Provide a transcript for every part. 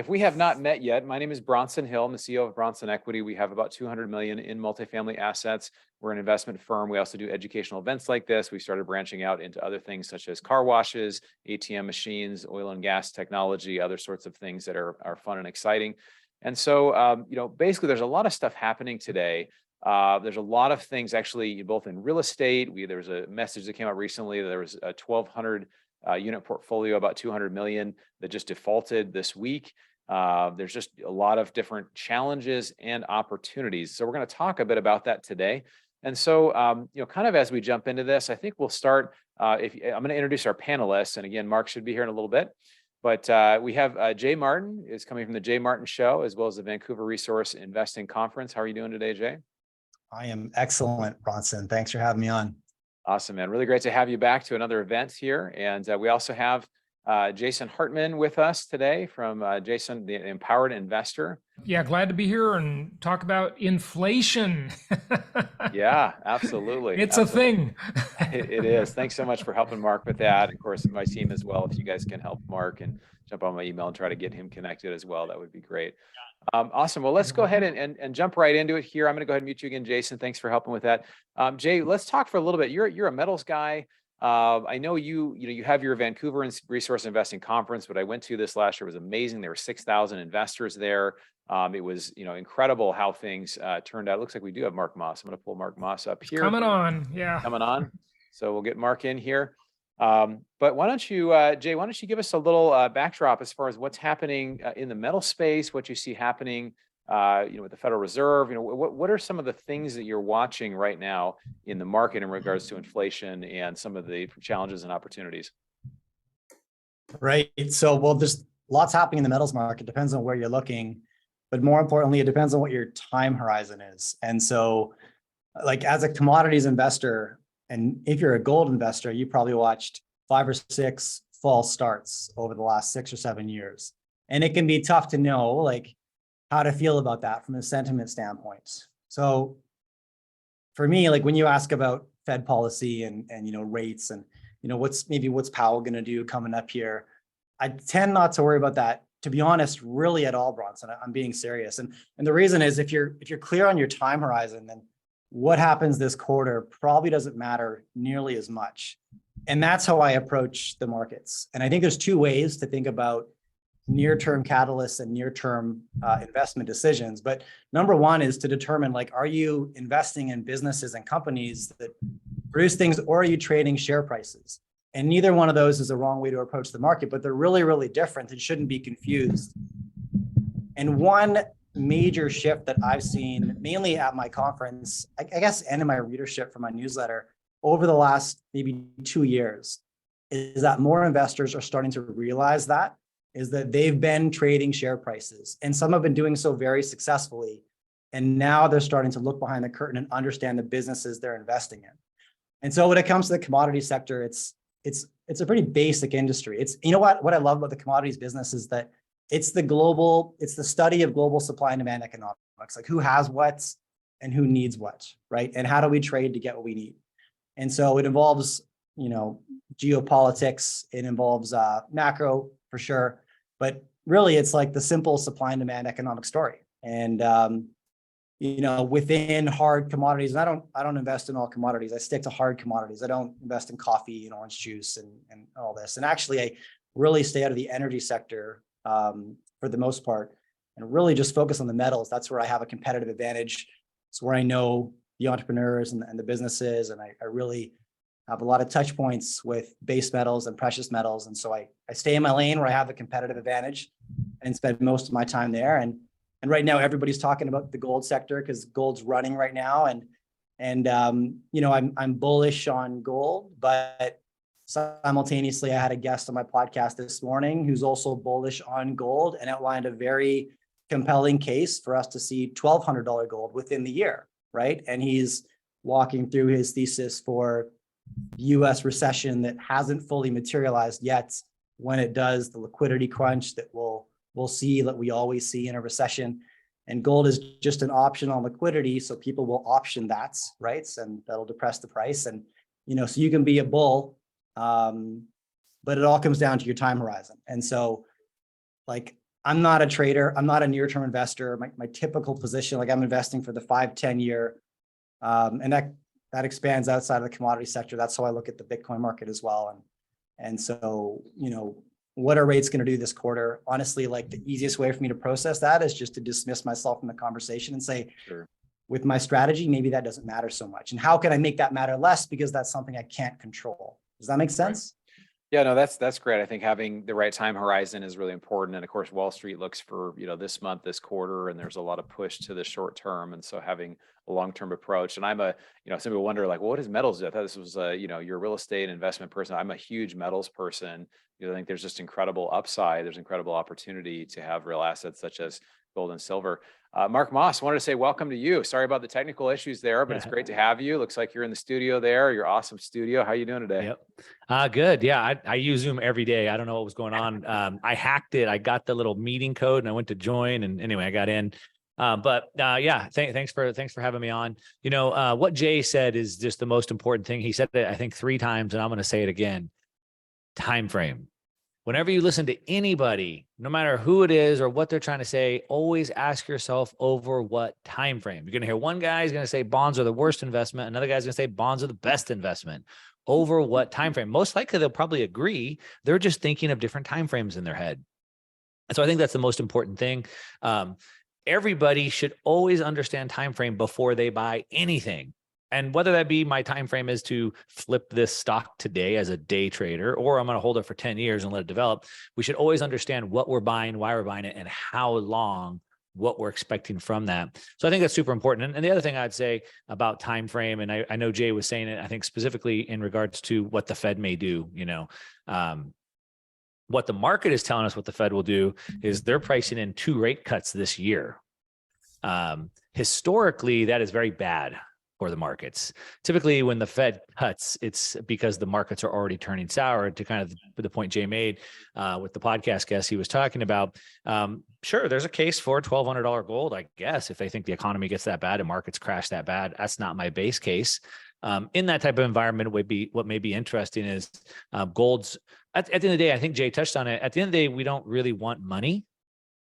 If we have not met yet, my name is Bronson Hill. I'm the CEO of Bronson Equity. We have about 200 million in multifamily assets. We're an investment firm. We also do educational events like this. We started branching out into other things such as car washes, ATM machines, oil and gas technology, other sorts of things that are fun and exciting. And so, basically, there's a lot of stuff happening today. There's a lot of things actually, both in real estate. There's a message that came out recently. There was a 1,200 unit portfolio, about 200 million that just defaulted this week. There's just a lot of different challenges and opportunities. So we're going to talk a bit about that today. And so, kind of as we jump into this, I think we'll start. I'm going to introduce our panelists, and again, Mark should be here in a little bit. But we have Jay Martin is coming from the Jay Martin Show, as well as the Vancouver Resource Investing Conference. How are you doing today, Jay? I am excellent, Bronson. Thanks for having me on. Awesome, man. Really great to have you back to another event here. And we also have Jason Hartman with us today from Jason, the Empowered Investor. Yeah, glad to be here and talk about inflation. Yeah, absolutely. It's a thing. It is. Thanks so much for helping Mark with that. Of course, my team as well. If you guys can help Mark and jump on my email and try to get him connected as well, that would be great. Awesome. Well, let's go ahead and jump right into it here. I'm going to go ahead and mute you again, Jason. Thanks for helping with that. Jay, let's talk for a little bit. You're a metals guy. I know you have your Vancouver Resource Investing Conference, but I went to this last year. It was amazing. There were 6,000 investors there. It was incredible how things turned out. It looks like we do have Mark Moss. I'm going to pull Mark Moss up here. Coming on, yeah. Coming on. So we'll get Mark in here. But why don't you, Jay, why don't you give us a little backdrop as far as what's happening in the metal space, what you see happening, with the Federal Reserve. What are some of the things that you're watching right now in the market in regards to inflation and some of the challenges and opportunities? Right. So, well, there's lots happening in the metals market. Depends on where you're looking, but more importantly, it depends on what your time horizon is. And so, like as a commodities investor, and if you're a gold investor, you probably watched 5 or 6 false starts over the last 6 or 7 years. And it can be tough to know like how to feel about that from a sentiment standpoint. So for me, like when you ask about Fed policy and rates and what's Powell going to do coming up here, I tend not to worry about that, to be honest, really at all, Bronson. I'm being serious. And the reason is if you're clear on your time horizon, then what happens this quarter probably doesn't matter nearly as much. And that's how I approach the markets. And I think there's 2 ways to think about near-term catalysts and near-term investment decisions. But number 1 is to determine, like, are you investing in businesses and companies that produce things, or are you trading share prices? And neither one of those is a wrong way to approach the market, but they're really, really different and shouldn't be confused. And one major shift that I've seen, mainly at my conference, I guess, and in my readership for my newsletter over the last maybe 2 years, is that more investors are starting to realize that they've been trading share prices, and some have been doing so very successfully. And now they're starting to look behind the curtain and understand the businesses they're investing in. And so when it comes to the commodity sector, it's a pretty basic industry. It's, what I love about the commodities business is that it's the study of global supply and demand economics, like who has what and who needs what, right? And how do we trade to get what we need? And so it involves, geopolitics, it involves macro for sure, but really it's like the simple supply and demand economic story. And, within hard commodities, and I don't invest in all commodities. I stick to hard commodities. I don't invest in coffee and orange juice and all this. And actually I really stay out of the energy sector for the most part, and really just focus on the metals. That's where I have a competitive advantage. It's where I know the entrepreneurs and the businesses, and I really have a lot of touch points with base metals and precious metals. And so I stay in my lane where I have a competitive advantage and spend most of my time there. And right now everybody's talking about the gold sector because gold's running right now. And I'm bullish on gold, but simultaneously, I had a guest on my podcast this morning who's also bullish on gold and outlined a very compelling case for us to see $1,200 gold within the year, right? And he's walking through his thesis for U.S. recession that hasn't fully materialized yet. When it does, the liquidity crunch that we'll see, that we always see in a recession. And gold is just an option on liquidity, so people will option that, right? And that'll depress the price. And so you can be a bull. But it all comes down to your time horizon. And so like I'm not a trader. I'm not a near-term investor. My typical position, like I'm investing for the 5-10 year. And that expands outside of the commodity sector. That's how I look at the Bitcoin market as well. And so, what are rates going to do this quarter? Honestly, like the easiest way for me to process that is just to dismiss myself from the conversation and say, Sure. with my strategy, maybe that doesn't matter so much. And how can I make that matter less? Because that's something I can't control. Does that make sense? Yeah, no, that's great. I think having the right time horizon is really important. And of course, Wall Street looks for, this month, this quarter, and there's a lot of push to the short term. And so having a long-term approach. And I'm some people wonder like, well, what is metals do? I thought this was you're a real estate investment person. I'm a huge metals person. I think there's just incredible upside. There's incredible opportunity to have real assets such as gold and silver. Mark Moss, wanted to say welcome to you. Sorry about the technical issues there, but it's great to have you. Looks like you're in the studio there. Your awesome studio. How are you doing today? Yep. Good. Yeah. I use Zoom every day. I don't know what was going on. I hacked it. I got the little meeting code and I went to join, and anyway, I got in. Thanks for having me on. What Jay said is just the most important thing. He said it, I think 3 times, and I'm going to say it again. Time frame. Whenever you listen to anybody, no matter who it is or what they're trying to say, always ask yourself over what time frame. You're going to hear one guy is going to say bonds are the worst investment. Another guy's going to say bonds are the best investment. Over what time frame? Most likely they'll probably agree. They're just thinking of different time frames in their head. And so I think that's the most important thing. Everybody should always understand time frame before they buy anything. And whether that be my time frame is to flip this stock today as a day trader, or I'm going to hold it for 10 years and let it develop, we should always understand what we're buying, why we're buying it, and how long, what we're expecting from that. So I think that's super important. And the other thing I'd say about time frame, and I know Jay was saying it, I think specifically in regards to what the Fed may do, what the market is telling us what the Fed will do is they're pricing in 2 rate cuts this year. Historically, that is very bad for the markets. Typically, when the Fed cuts, it's because the markets are already turning sour. To kind of the point Jay made with the podcast guest he was talking about. Sure, there's a case for $1,200 gold, I guess, if they think the economy gets that bad and markets crash that bad. That's not my base case. In that type of environment, what may be interesting is gold's at the end of the day. I think Jay touched on it. At the end of the day, we don't really want money.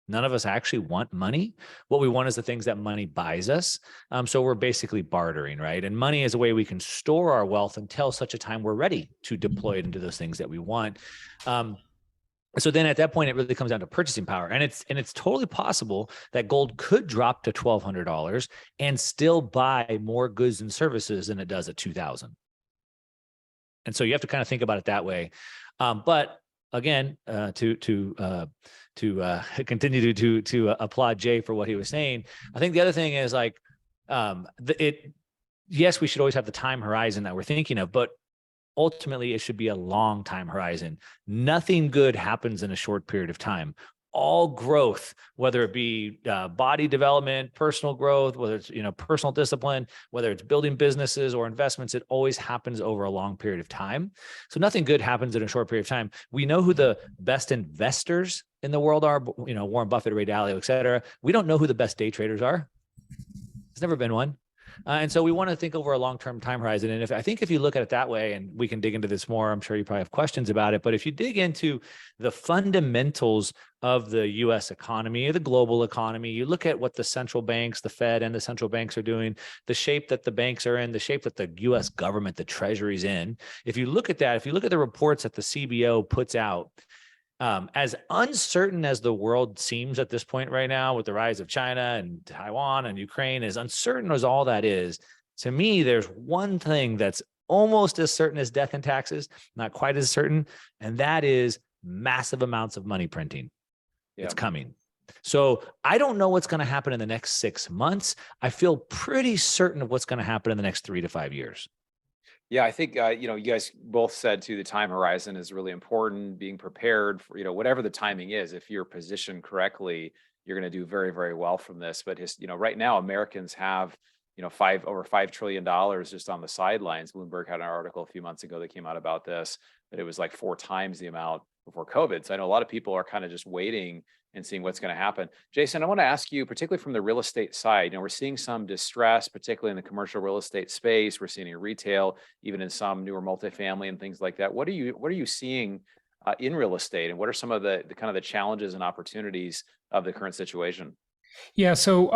None of us actually want money. What we want is the things that money buys us. So we're basically bartering, right? And money is a way we can store our wealth until such a time we're ready to deploy it into those things that we want. So then at that point, it really comes down to purchasing power. And it's totally possible that gold could drop to $1,200 and still buy more goods and services than it does at $2,000. And so you have to kind of think about it that way. But again, to continue to applaud Jay for what he was saying. I think the other thing is like, yes, we should always have the time horizon that we're thinking of, but ultimately it should be a long time horizon. Nothing good happens in a short period of time. All growth, whether it be body development, personal growth, whether it's personal discipline, whether it's building businesses or investments, it always happens over a long period of time. So nothing good happens in a short period of time. We know who the best investors in the world are, Warren Buffett, Ray Dalio, et cetera. We don't know who the best day traders are. There's never been one. And so we want to think over a long-term time horizon. And I think if you look at it that way, and we can dig into this more, I'm sure you probably have questions about it, but if you dig into the fundamentals of the US economy, the global economy, you look at what the central banks, the Fed and the central banks are doing, the shape that the banks are in, the shape that the US government, the treasury's in. If you look at that, if you look at the reports that the CBO puts out, as uncertain as the world seems at this point right now with the rise of China and Taiwan and Ukraine, as uncertain as all that is, to me, there's one thing that's almost as certain as death and taxes, not quite as certain, and that is massive amounts of money printing. Yeah. It's coming. So I don't know what's going to happen in the next 6 months. I feel pretty certain of what's going to happen in the next 3 to 5 years. Yeah, I think, you guys both said too, the time horizon is really important, being prepared for, whatever the timing is. If you're positioned correctly, you're going to do very, very well from this. But, right now, Americans have, over $5 trillion just on the sidelines. Bloomberg had an article a few months ago that came out about this, but it was like 4 times the amount before COVID. So I know a lot of people are kind of just waiting and seeing what's going to happen. Jason, I want to ask you, particularly from the real estate side, we're seeing some distress, particularly in the commercial real estate space. We're seeing in retail, even in some newer multifamily and things like that. What are you seeing in real estate, and what are some of the kind of the challenges and opportunities of the current situation? Yeah, so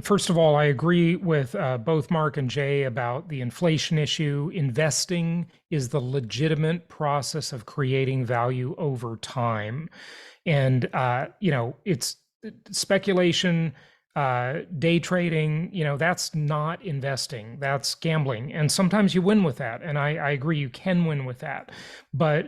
first of all, I agree with both Mark and Jay about the inflation issue. Investing is the legitimate process of creating value over time. And, it's speculation, day trading, that's not investing, that's gambling. And sometimes you win with that. And I agree, you can win with that. But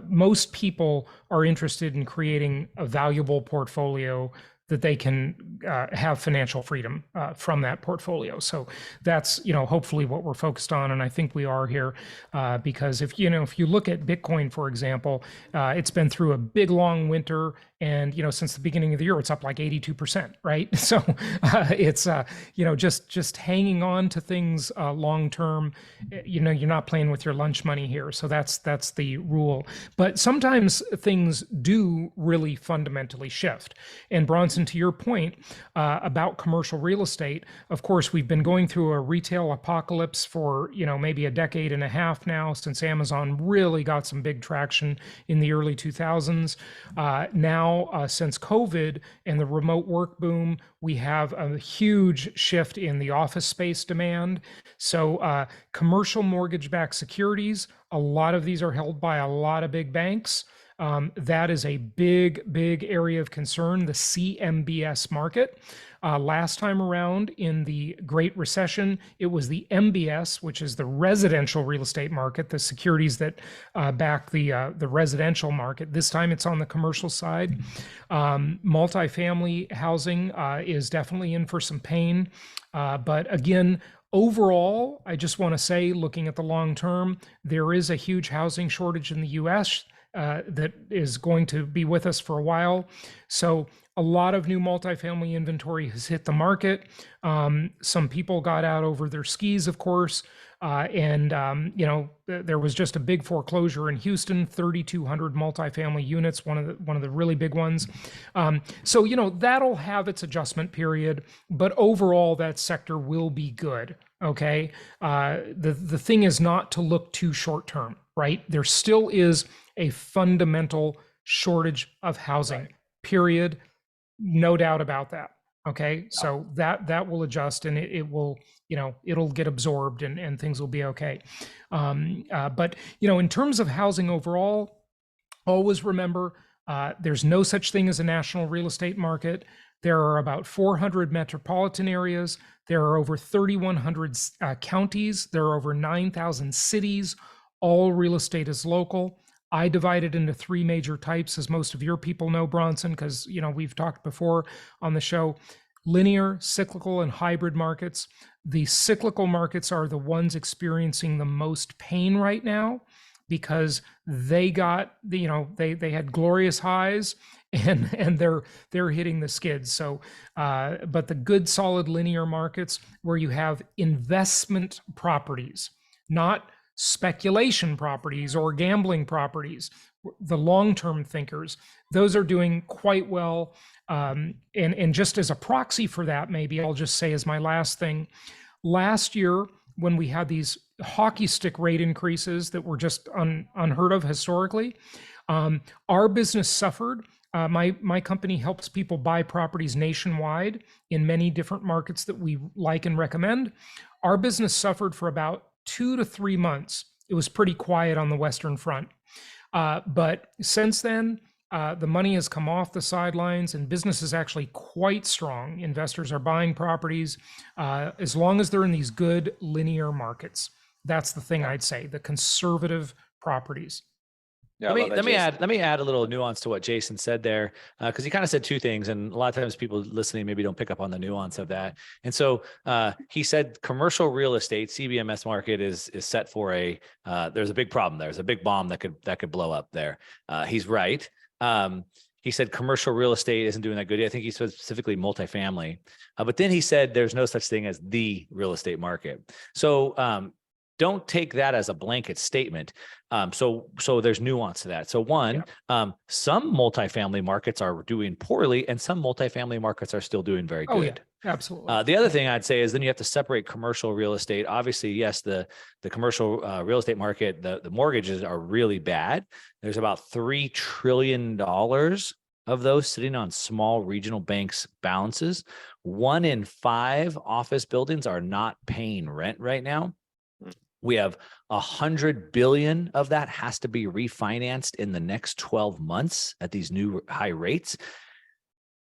most people are interested in creating a valuable portfolio that they can have financial freedom from that portfolio. So that's, hopefully what we're focused on. And I think we are here because if you look at Bitcoin, for example, it's been through a big, long winter. And, since the beginning of the year, it's up like 82%, right? So it's, just hanging on to things long term. You're not playing with your lunch money here. So that's the rule. But sometimes things do really fundamentally shift. And Bronson, to your point about commercial real estate, of course, we've been going through a retail apocalypse for, maybe a decade and a half now, since Amazon really got some big traction in the early 2000s. Now, since COVID and the remote work boom, we have a huge shift in the office space demand. So commercial mortgage-backed securities, a lot of these are held by a lot of big banks. That is a big, big area of concern, the CMBS market. Last time around in the Great Recession, it was the MBS, which is the residential real estate market, the securities that back the residential market. This time it's on the commercial side. Multifamily housing is definitely in for some pain. But again, overall, I just want to say, looking at the long term, there is a huge housing shortage in the US. That is going to be with us for a while. So a lot of new multifamily inventory has hit the market. Some people got out over their skis, of course. There was just a big foreclosure in Houston, 3,200 multifamily units, one of the really big ones. So that'll have its adjustment period, but overall that sector will be good. Okay. The thing is not to look too short term, right? There still is a fundamental shortage of housing, period. No doubt about that. Okay. So that will adjust and it will, it'll get absorbed and things will be okay. But in terms of housing overall, always remember, there's no such thing as a national real estate market. There are about 400 metropolitan areas. There are over 3,100 counties. There are over 9,000 cities. All real estate is local. I divide it into three major types, as most of your people know, Bronson, because we've talked before on the show: linear, cyclical, and hybrid markets. The cyclical markets are the ones experiencing the most pain right now because they got they had glorious highs and they're hitting the skids. So, but the good, solid linear markets where you have investment properties, not speculation properties or gambling properties, the long-term thinkers, those are doing quite well. And just as a proxy for that, maybe I'll just say as my last thing, last year when we had these hockey stick rate increases that were just unheard of historically, our business suffered. My company helps people buy properties nationwide in many different markets that we like and recommend. Our business suffered for about 2 to 3 months. It was pretty quiet on the Western Front. But since then, the money has come off the sidelines and business is actually quite strong. Investors are buying properties as long as they're in these good linear markets. That's the thing I'd say, the conservative properties. Yeah, let me add a little nuance to what Jason said there, because he kind of said two things, and a lot of times people listening maybe don't pick up on the nuance of that. And so he said commercial real estate CBMS market is set for there's a big problem there. There's a big bomb that could blow up there. He's right. He said commercial real estate isn't doing that good. I think he said specifically multifamily, but then he said there's no such thing as the real estate market. So don't take that as a blanket statement. So there's nuance to that. So one, some multifamily markets are doing poorly, and some multifamily markets are still doing very good. Oh, yeah, absolutely. The other thing I'd say is then you have to separate commercial real estate. Obviously, yes, the commercial real estate market, the mortgages are really bad. There's about $3 trillion of those sitting on small regional banks' balances. 1 in 5 office buildings are not paying rent right now. We have 100 billion of that has to be refinanced in the next 12 months at these new high rates.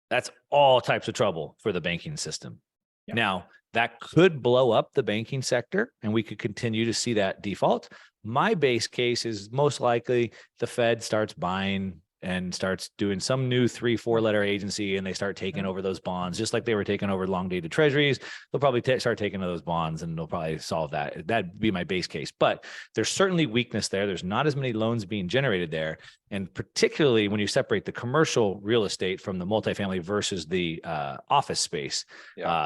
That's all types of trouble for the banking system. Yeah. Now, that could blow up the banking sector, and we could continue to see that default. My base case is most likely the Fed starts buying and starts doing some new 3-4 letter agency, and they start taking over those bonds, just like they were taking over long dated treasuries. They'll probably start taking those bonds, and they'll probably solve that. That'd be my base case. But there's certainly weakness there. There's not as many loans being generated there. And particularly when you separate the commercial real estate from the multifamily versus the office space,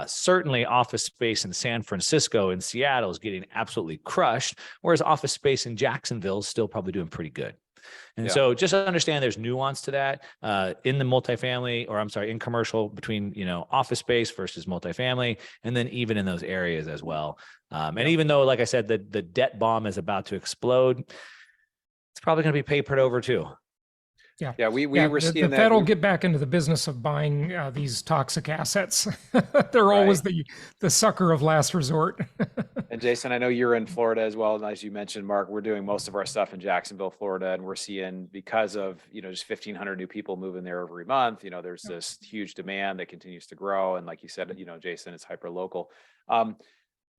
certainly office space in San Francisco and Seattle is getting absolutely crushed, whereas office space in Jacksonville is still probably doing pretty good. And so just understand there's nuance to that in the multifamily, or I'm sorry, in commercial between, office space versus multifamily, and then even in those areas as well. And even though, like I said, the debt bomb is about to explode, it's probably going to be papered over too. Yeah, we were seeing the that. Fed will get back into the business of buying these toxic assets. They're always the sucker of last resort. And Jason, I know you're in Florida as well. And as you mentioned, Mark, we're doing most of our stuff in Jacksonville, Florida, and we're seeing, because of, just 1,500 new people moving there every month, there's this huge demand that continues to grow. And like you said, Jason, it's hyper local.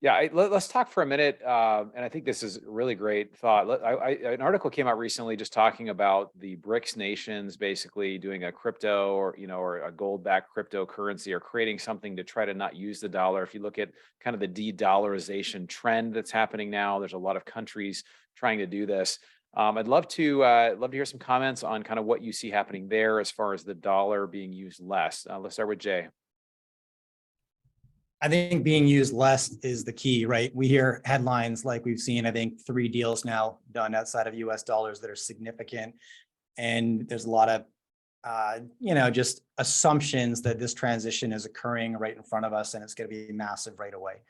Let's talk for a minute. And I think this is a really great thought. An article came out recently just talking about the BRICS nations basically doing a crypto or a gold-backed cryptocurrency, or creating something to try to not use the dollar. If you look at kind of the de-dollarization trend that's happening now, there's a lot of countries trying to do this. I'd love to hear some comments on kind of what you see happening there as far as the dollar being used less. Let's start with Jay. I think being used less is the key, right? We hear headlines like we've seen, I think 3 deals now done outside of US dollars that are significant. And there's a lot of, just assumptions that this transition is occurring right in front of us and it's going to be massive right away.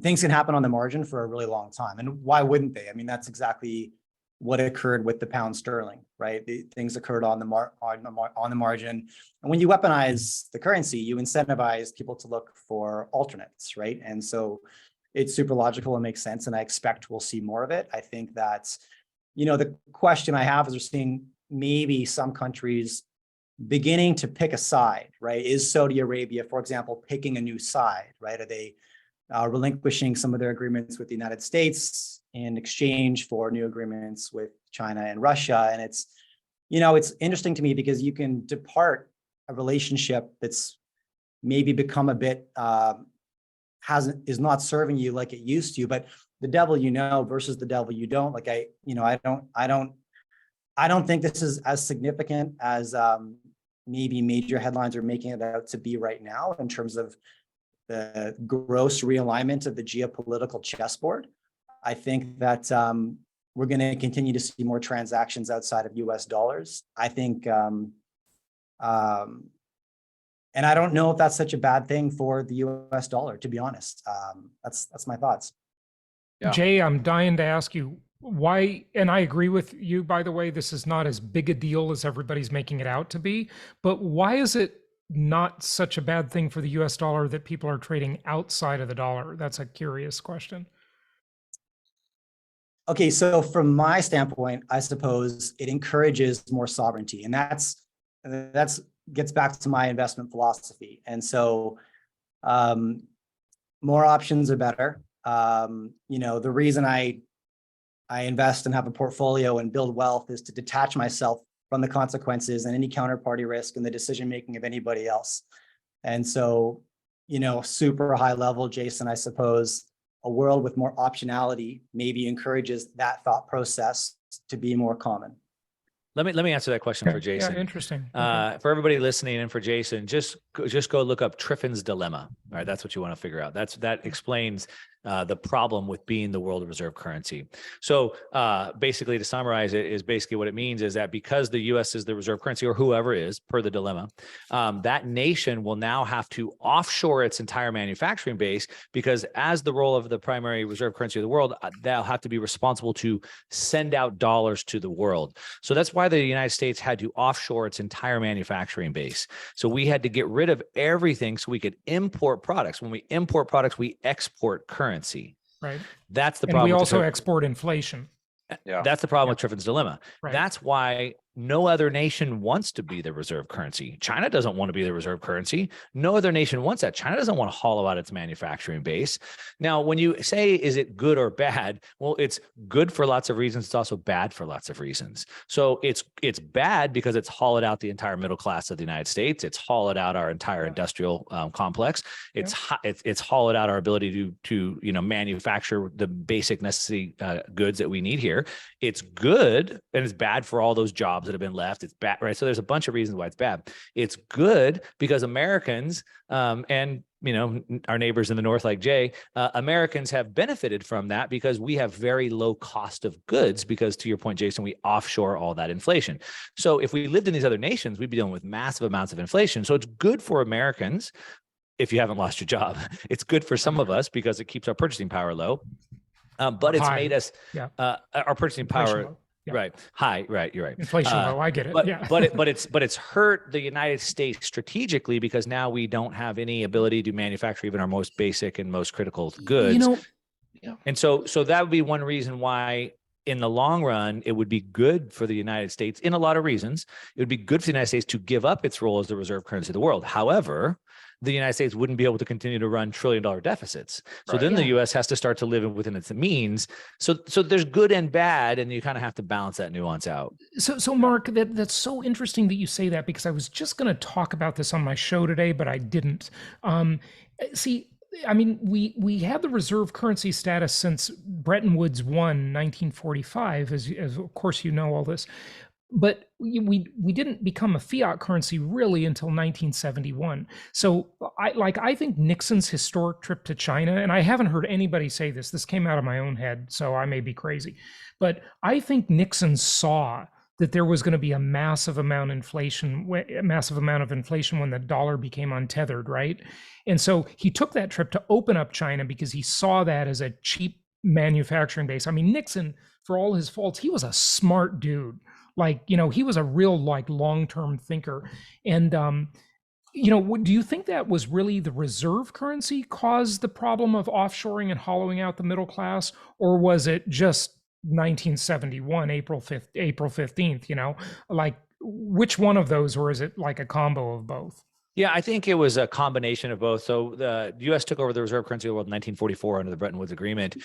Things can happen on the margin for a really long time. And why wouldn't they? I mean, that's exactly what occurred with the pound sterling, right? Things occurred on the margin. And when you weaponize the currency, you incentivize people to look for alternates, right? And so it's super logical and makes sense. And I expect we'll see more of it. I think that's, the question I have is we're seeing maybe some countries beginning to pick a side, right? Is Saudi Arabia, for example, picking a new side, right? Are they relinquishing some of their agreements with the United States in exchange for new agreements with China and Russia? And it's, it's interesting to me because you can depart a relationship that's maybe become a bit, is not serving you like it used to, but the devil versus the devil you don't. Like I don't think this is as significant as maybe major headlines are making it out to be right now in terms of the gross realignment of the geopolitical chessboard. I think that we're going to continue to see more transactions outside of US dollars. I think, and I don't know if that's such a bad thing for the US dollar, to be honest. That's my thoughts. Yeah. Jay, I'm dying to ask you why, and I agree with you, by the way, this is not as big a deal as everybody's making it out to be, but why is it not such a bad thing for the US dollar that people are trading outside of the dollar? That's a curious question. Okay, so from my standpoint, I suppose it encourages more sovereignty, and that's gets back to my investment philosophy. And so more options are better. The reason I invest and have a portfolio and build wealth is to detach myself from the consequences and any counterparty risk and the decision-making of anybody else. And so, super high level, Jason, I suppose a world with more optionality maybe encourages that thought process to be more common. Let me answer that question for Jason. Yeah, interesting. For everybody listening and for Jason, just go look up Triffin's dilemma. All right, that's what you want to figure out. That explains the problem with being the world reserve currency. So basically, to summarize it, is basically what it means is that because the U.S. is the reserve currency, or whoever is, per the dilemma, that nation will now have to offshore its entire manufacturing base, because as the role of the primary reserve currency of the world, they'll have to be responsible to send out dollars to the world. So that's why the United States had to offshore its entire manufacturing base. So we had to get rid of everything so we could import products. When we import products, we export currency. Right. That's the And problem. we with also export inflation. Yeah. That's the problem with Triffin's dilemma. Right. That's why no other nation wants to be the reserve currency. China doesn't want to be the reserve currency. No other nation wants that. China doesn't want to hollow out its manufacturing base. Now, when you say, is it good or bad? Well, it's good for lots of reasons. It's also bad for lots of reasons. So it's bad because it's hollowed out the entire middle class of the United States. It's hollowed out our entire industrial complex. It's hollowed out our ability to manufacture the basic necessary goods that we need here. It's good, and it's bad for all those jobs that have been left. It's bad, right? So there's a bunch of reasons why it's bad. It's good because Americans and our neighbors in the north, like Jay, Americans have benefited from that because we have very low cost of goods. Because, to your point, Jason, we offshore all that inflation. So if we lived in these other nations, we'd be dealing with massive amounts of inflation. So it's good for Americans if you haven't lost your job. It's good for some of us because it keeps our purchasing power low. But it's made us our purchasing power. Yeah. Right. High. Right. You're right. Inflation low. I get it. But it's hurt the United States strategically, because now we don't have any ability to manufacture even our most basic and most critical goods. And so that would be one reason why, in the long run, it would be good for the United States, in a lot of reasons. It would be good for the United States to give up its role as the reserve currency of the world. However, the United States wouldn't be able to continue to run trillion-dollar deficits. So then the U.S. has to start to live within its means. So there's good and bad, and you kind of have to balance that nuance out. So Mark, that's so interesting that you say that, because I was just going to talk about this on my show today, but I didn't. See, I mean, we had the reserve currency status since Bretton Woods won 1945, as of course you know all this. But we didn't become a fiat currency really until 1971. So I think Nixon's historic trip to China, and I haven't heard anybody say this, this came out of my own head, so I may be crazy, but I think Nixon saw that there was going to be a massive amount of inflation when the dollar became untethered, right? And so he took that trip to open up China because he saw that as a cheap manufacturing base. I mean, Nixon, for all his faults, he was a smart dude. He was a real long-term thinker. And, do you think that was really the reserve currency caused the problem of offshoring and hollowing out the middle class? Or was it just 1971, April 15th, which one of those, or is it like a combo of both? Yeah, I think it was a combination of both. So the U.S. took over the reserve currency of the world in 1944 under the Bretton Woods Agreement.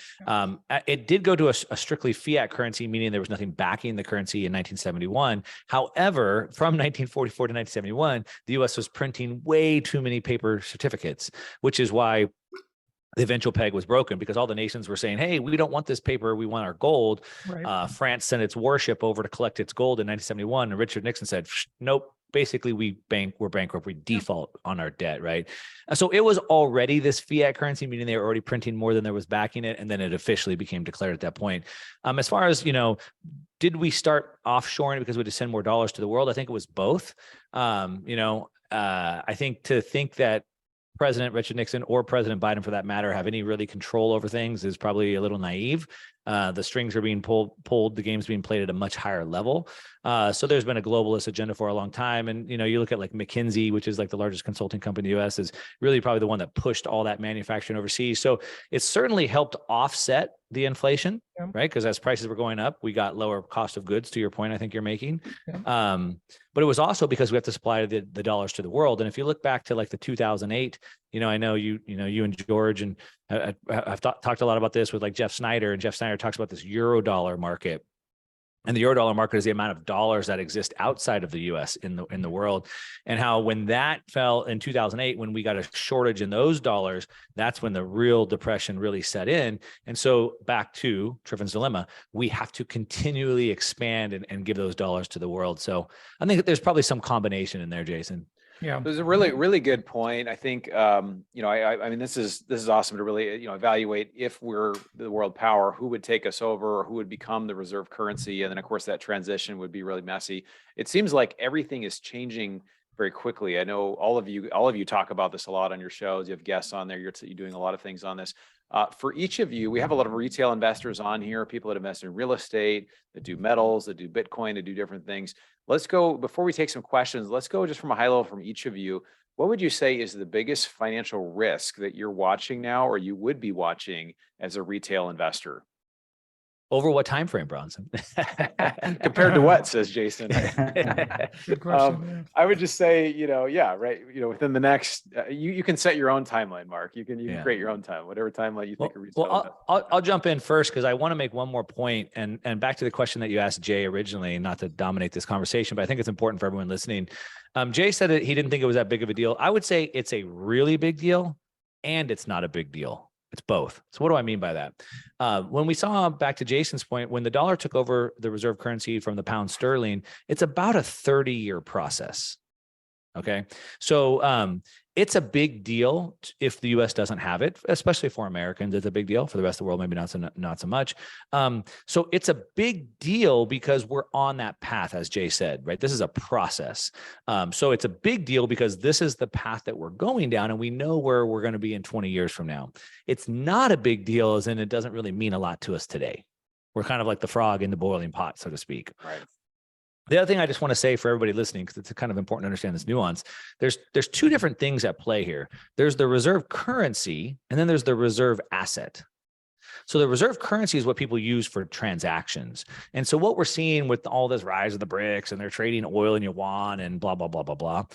It did go to a strictly fiat currency, meaning there was nothing backing the currency in 1971. However, from 1944 to 1971, the U.S. was printing way too many paper certificates, which is why the eventual peg was broken, because all the nations were saying, hey, we don't want this paper, we want our gold. Right. France sent its warship over to collect its gold in 1971, and Richard Nixon said, nope. Basically, we're bankrupt. We default on our debt, right? So it was already this fiat currency, meaning they were already printing more than there was backing it, and then it officially became declared at that point. As far as did we start offshoring because we had to send more dollars to the world? I think it was both. I think to think that President Richard Nixon or President Biden, for that matter, have any really control over things is probably a little naive. The strings are being pulled, the game's being played at a much higher level. So there's been a globalist agenda for a long time. And, you look at like McKinsey, which is like the largest consulting company in the US, is really probably the one that pushed all that manufacturing overseas. So it certainly helped offset the inflation, right? Because as prices were going up, we got lower cost of goods, to your point, I think you're making. But it was also because we have to supply the dollars to the world. And if you look back to like the 2008, I know you and George, and I've talked a lot about this with like Jeff Snyder, and Jeff Snyder talks about this Eurodollar market. And the Eurodollar market is the amount of dollars that exist outside of the US in the world. And how when that fell in 2008, when we got a shortage in those dollars, that's when the real depression really set in. And so back to Triffin's dilemma, we have to continually expand and give those dollars to the world. So I think that there's probably some combination in there, Jason. Yeah. It was a really good point. I think, I mean, this is awesome to really, evaluate if we're the world power, who would take us over or who would become the reserve currency. And then of course that transition would be really messy. It seems like everything is changing very quickly. I know all of you talk about this a lot on your shows. You have guests on there. You're doing a lot of things on this. For each of you, we have a lot of retail investors on here, people that invest in real estate, that do metals, that do Bitcoin, that do different things. Let's go, before we take some questions, let's go just from a high level from each of you. What would you say is the biggest financial risk that you're watching now, or you would be watching as a retail investor? Over what time frame, Bronson? Compared to what, says Jason. Good question. I would just say, right. Within the next, you can set your own timeline, Mark. You can create your own time, whatever timeline you think. I'll jump in first because I want to make one more point, and back to the question that you asked Jay originally, not to dominate this conversation, but I think it's important for everyone listening. Jay said that he didn't think it was that big of a deal. I would say it's a really big deal, and it's not a big deal. It's both. So what do I mean by that? When we saw, back to Jason's point, when the dollar took over the reserve currency from the pound sterling, it's about a 30-year process. Okay. So it's a big deal if the US doesn't have it, especially for Americans. It's a big deal. For the rest of the world, maybe not so much. So it's a big deal because we're on that path, as Jay said, right? This is a process. So it's a big deal because this is the path that we're going down, and we know where we're going to be in 20 years from now. It's not a big deal as in it doesn't really mean a lot to us today. We're kind of like the frog in the boiling pot, so to speak. Right. The other thing I just want to say for everybody listening, because it's kind of important to understand this nuance, there's two different things at play here. There's the reserve currency, and then there's the reserve asset. So the reserve currency is what people use for transactions. And so what we're seeing with all this rise of the BRICS, and they're trading oil in yuan and blah, blah, blah, blah, blah,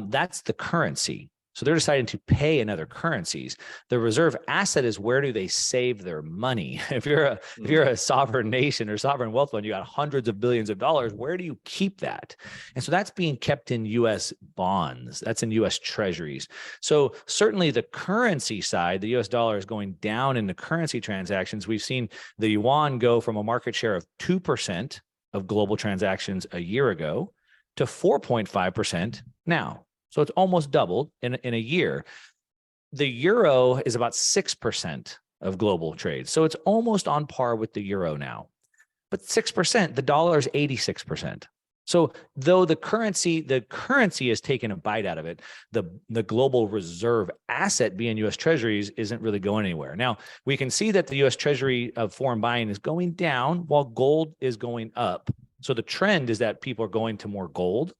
that's the currency. So they're deciding to pay in other currencies. The reserve asset is, where do they save their money? If you're a sovereign nation or sovereign wealth fund, you got hundreds of billions of dollars. Where do you keep that? And so that's being kept in U.S. bonds. That's in U.S. treasuries. So certainly the currency side, the U.S. dollar is going down in the currency transactions. We've seen the yuan go from a market share of 2% of global transactions a year ago to 4.5% now. So it's almost doubled in a year. The euro is about 6% of global trade. So it's almost on par with the euro now. But 6%, the dollar is 86%. So though the currency has taken a bite out of it, the global reserve asset, being U.S. treasuries, isn't really going anywhere. Now, we can see that the U.S. treasury of foreign buying is going down while gold is going up. So the trend is that people are going to more gold.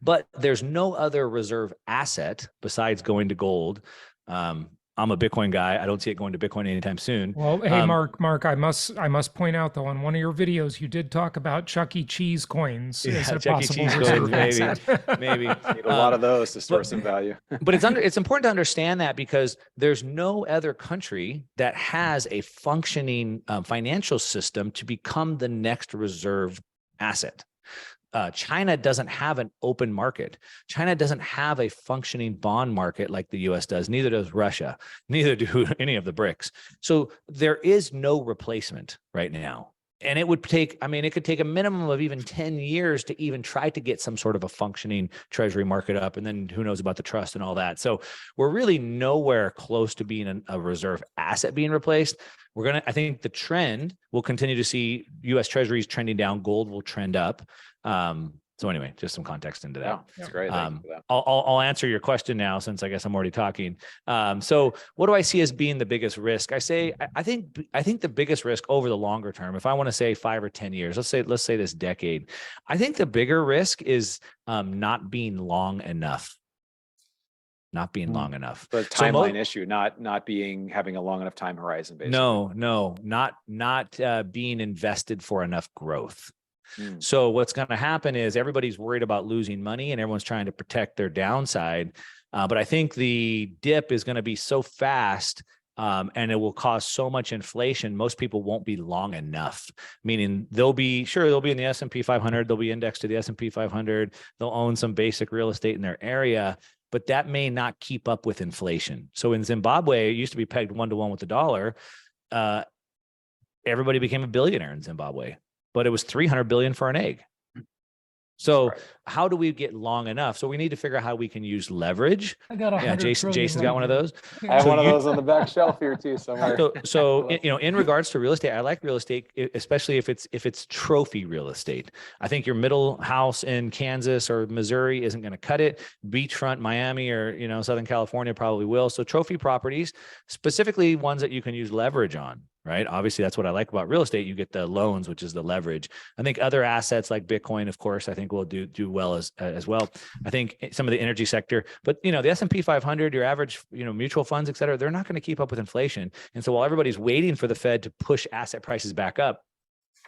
But there's no other reserve asset besides going to gold. I'm a Bitcoin guy. I don't see it going to Bitcoin anytime soon. Well, hey, Mark, I must point out though, on one of your videos, you did talk about Chuck E. Cheese coins. Yeah, as a Chuck E. possible Cheese reserve coins, asset. maybe. Need a lot of those to store some value. But it's important to understand that, because there's no other country that has a functioning financial system to become the next reserve asset. China doesn't have an open market. China doesn't have a functioning bond market like the US does. Neither does Russia. Neither do any of the BRICS. So there is no replacement right now. And it would take, it could take a minimum of even 10 years to even try to get some sort of a functioning treasury market up. And then who knows about the trust and all that. So we're really nowhere close to being a reserve asset being replaced. I think the trend will continue to see US treasuries trending down. Gold will trend up. So anyway, just some context into that. Yeah, that's great. Thank you for that. I'll answer your question now, since I guess I'm already talking. So what do I see as being the biggest risk? I think the biggest risk over the longer term, if I want to say 5 or 10 years, let's say this decade, I think the bigger risk is not being long enough. Not being long enough. The timeline issue, not having a long enough time horizon, basically. No, not being invested for enough growth. So what's going to happen is everybody's worried about losing money and everyone's trying to protect their downside. But I think the dip is going to be so fast and it will cause so much inflation. Most people won't be long enough, meaning they'll be in the S&P 500. They'll be indexed to the S&P 500. They'll own some basic real estate in their area, but that may not keep up with inflation. So in Zimbabwe, it used to be pegged 1-to-1 with the dollar. Everybody became a billionaire in Zimbabwe, but it was 300 billion for an egg. So how do we get long enough? So we need to figure out how we can use leverage. I got Yeah, Jason's got one of those. I have So one of you- those on the back shelf here too somewhere. In regards to real estate, I like real estate, especially if it's trophy real estate. I think your middle house in Kansas or Missouri isn't going to cut it. Beachfront Miami or, Southern California probably will. So trophy properties, specifically ones that you can use leverage on, right? Obviously, that's what I like about real estate. You get the loans, which is the leverage. I think other assets like Bitcoin, of course, I think will do well as well. I think some of the energy sector, but the S&P 500, your average, mutual funds, et cetera, they're not going to keep up with inflation. And so while everybody's waiting for the Fed to push asset prices back up,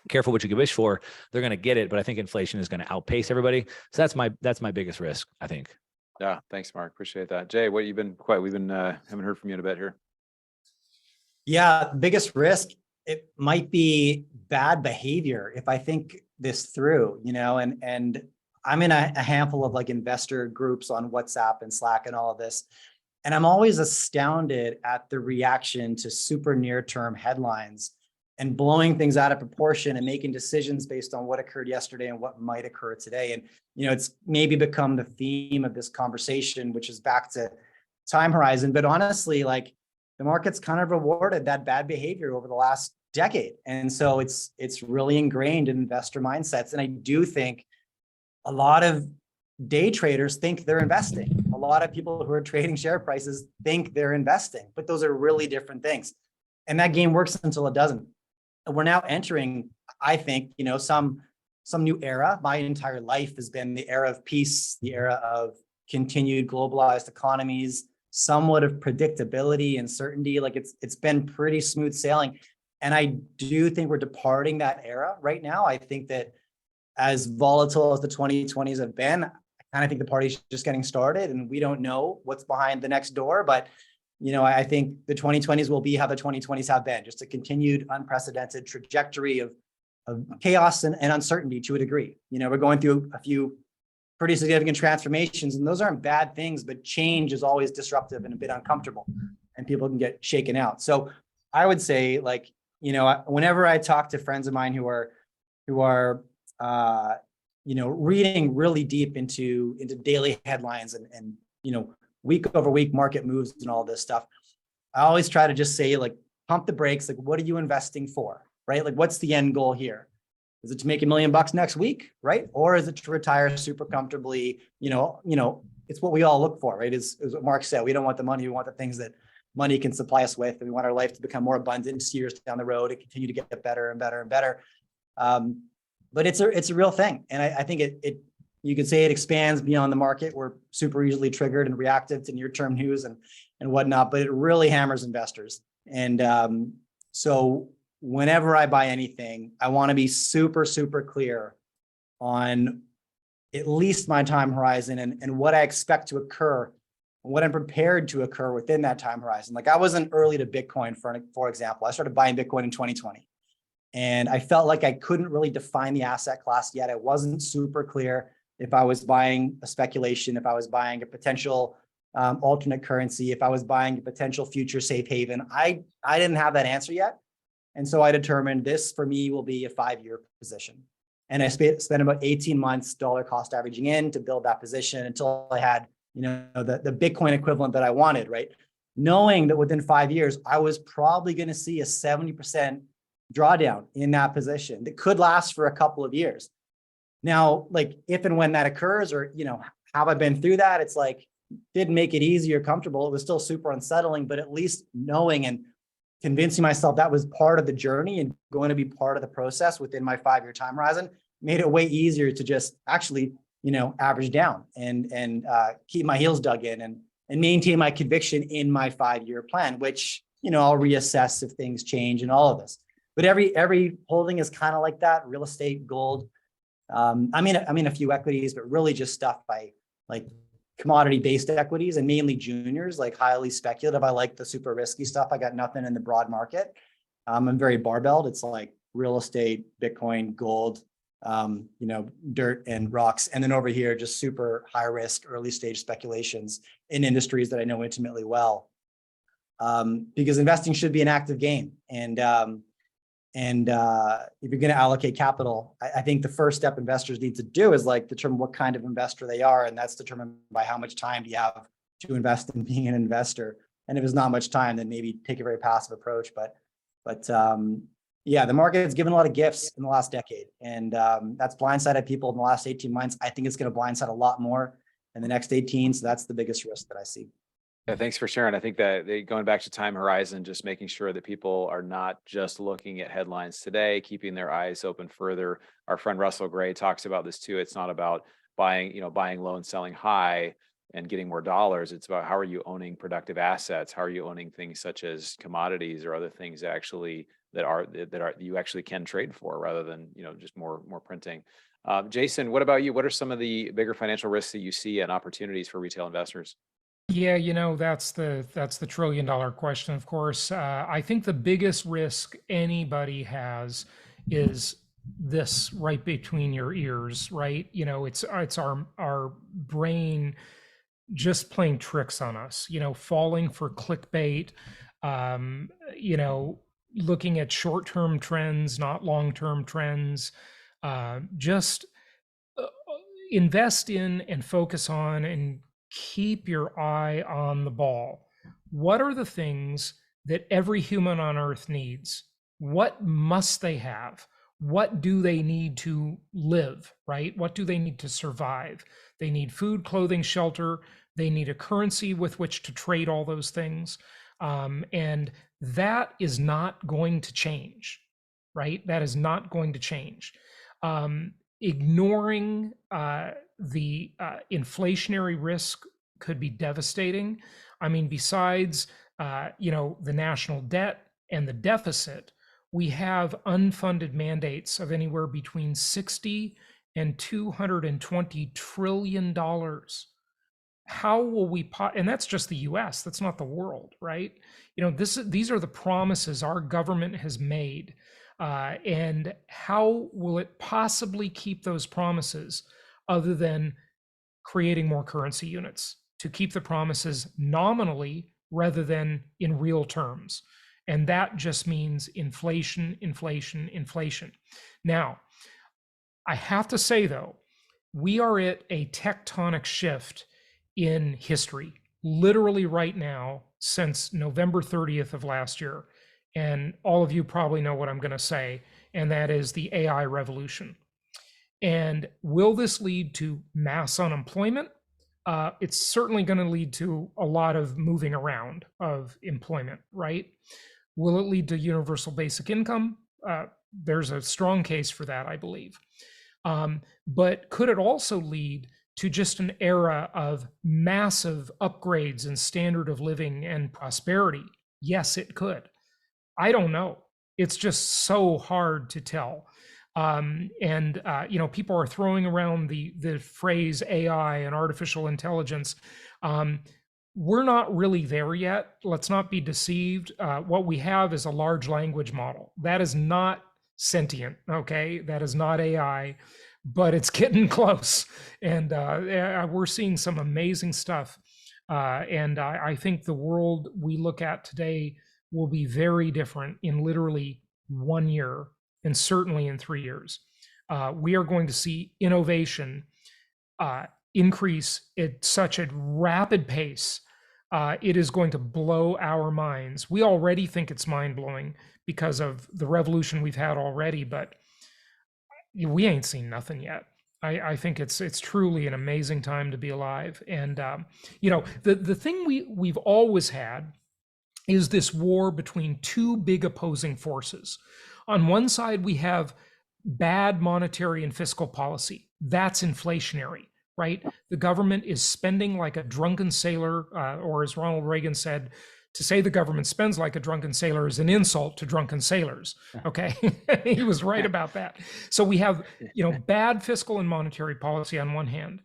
careful what you can wish for, they're going to get it. But I think inflation is going to outpace everybody. So that's my biggest risk, I think. Yeah. Thanks, Mark. Appreciate that. Jay, we've been haven't heard from you in a bit here. Yeah, biggest risk, it might be bad behavior if I think this through, and I'm in a handful of like investor groups on WhatsApp and Slack and all of this. And I'm always astounded at the reaction to super near-term headlines and blowing things out of proportion and making decisions based on what occurred yesterday and what might occur today. And, it's maybe become the theme of this conversation, which is back to time horizon. But honestly, like the market's kind of rewarded that bad behavior over the last decade. And so it's really ingrained in investor mindsets. And I do think a lot of day traders think they're investing. A lot of people who are trading share prices think they're investing, but those are really different things. And that game works until it doesn't. We're now entering, I think, some new era. My entire life has been the era of peace, the era of continued globalized economies, somewhat of predictability and certainty. Like it's been pretty smooth sailing. And I do think we're departing that era right now. I think that as volatile as the 2020s have been, I kind of think the party's just getting started and we don't know what's behind the next door. But, I think the 2020s will be how the 2020s have been, just a continued unprecedented trajectory of chaos and uncertainty to a degree. We're going through a few pretty significant transformations, and those aren't bad things, but change is always disruptive and a bit uncomfortable, and people can get shaken out. So I would say, like, whenever I talk to friends of mine who are reading really deep into daily headlines and week over week market moves and all this stuff, I always try to just say, like, pump the brakes. Like, what are you investing for, right? Like, what's the end goal here? Is it to make $1 million next week, right? Or is it to retire super comfortably? It's what we all look for, right? Is what Mark said. We don't want the money. We want the things that money can supply us with. And we want our life to become more abundant years down the road and continue to get better and better and better. But it's a real thing. And I think it you could say it expands beyond the market. We're super easily triggered and reactive to near-term news and whatnot, but it really hammers investors. And so whenever I buy anything, I want to be super, super clear on at least my time horizon and what I expect to occur, what I'm prepared to occur within that time horizon. Like, I wasn't early to Bitcoin, for example. I started buying Bitcoin in 2020. And I felt like I couldn't really define the asset class yet. I wasn't super clear if I was buying a speculation, if I was buying a potential alternate currency, if I was buying a potential future safe haven. I didn't have that answer yet. And so I determined this for me will be a 5-year position. And I spent about 18 months dollar cost averaging in to build that position until I had, the Bitcoin equivalent that I wanted, right? Knowing that within 5 years, I was probably going to see a 70% drawdown in that position that could last for a couple of years. Now, like, if and when that occurs, or, have I been through that? It's like, didn't make it easy or comfortable. It was still super unsettling, but at least knowing and convincing myself that was part of the journey and going to be part of the process within my 5-year time horizon made it way easier to just actually, average down and keep my heels dug in and maintain my conviction in my 5-year plan, which, I'll reassess if things change and all of this. But every holding is kind of like that. Real estate, gold. I mean a few equities, but really just stuff by like commodity-based equities and mainly juniors, like highly speculative. I like the super risky stuff. I got nothing in the broad market. I'm very barbelled. It's like real estate, Bitcoin, gold, dirt and rocks. And then over here, just super high risk, early stage speculations in industries that I know intimately well. Because investing should be an active game. And And if you're going to allocate capital, I think the first step investors need to do is like determine what kind of investor they are. And that's determined by how much time do you have to invest in being an investor. And if it's not much time, then maybe take a very passive approach. But yeah, the market has given a lot of gifts in the last decade. And that's blindsided people in the last 18 months. I think it's going to blindside a lot more in the next 18. So that's the biggest risk that I see. Yeah, thanks for sharing. I think that going back to time horizon, just making sure that people are not just looking at headlines today, keeping their eyes open further. Our friend Russell Gray talks about this too. It's not about buying low and selling high and getting more dollars. It's about how are you owning productive assets? How are you owning things such as commodities or other things that you actually can trade for rather than just more printing. Jason, what about you? What are some of the bigger financial risks that you see and opportunities for retail investors? Yeah, that's the $1 trillion question, of course. I think the biggest risk anybody has is this right between your ears, right? It's our brain just playing tricks on us, falling for clickbait, looking at short-term trends, not long-term trends. Just invest in and focus on and keep your eye on the ball. What are the things that every human on earth needs? What must they have? What do they need to live, right? What do they need to survive? They need food, clothing, shelter. They need a currency with which to trade all those things. And that is not going to change, right? That is not going to change. Ignoring the inflationary risk could be devastating. I mean, besides the national debt and the deficit, we have unfunded mandates of anywhere between 60 and $220 trillion. How will we and that's just the US, that's not the world, right? These are the promises our government has made. And how will it possibly keep those promises other than creating more currency units to keep the promises nominally rather than in real terms? And that just means inflation, inflation, inflation. Now, I have to say though, we are at a tectonic shift in history, literally right now since November 30th of last year. And all of you probably know what I'm going to say, and that is the AI revolution. And will this lead to mass unemployment? It's certainly going to lead to a lot of moving around of employment, right? Will it lead to universal basic income? There's a strong case for that, I believe. But could it also lead to just an era of massive upgrades in standard of living and prosperity? Yes, it could. I don't know. It's just so hard to tell. People are throwing around the phrase AI and artificial intelligence. We're not really there yet. Let's not be deceived. What we have is a large language model. That is not sentient, okay? That is not AI, but it's getting close. And we're seeing some amazing stuff. I think the world we look at today will be very different in literally 1 year and certainly in 3 years. We are going to see innovation increase at such a rapid pace. It is going to blow our minds. We already think it's mind-blowing because of the revolution we've had already, but we ain't seen nothing yet. I think it's truly an amazing time to be alive. And the thing we've always had is this war between two big opposing forces. On one side, we have bad monetary and fiscal policy. That's inflationary, right? The government is spending like a drunken sailor, or as Ronald Reagan said, to say the government spends like a drunken sailor is an insult to drunken sailors. Okay, he was right about that. So we have, bad fiscal and monetary policy on one hand.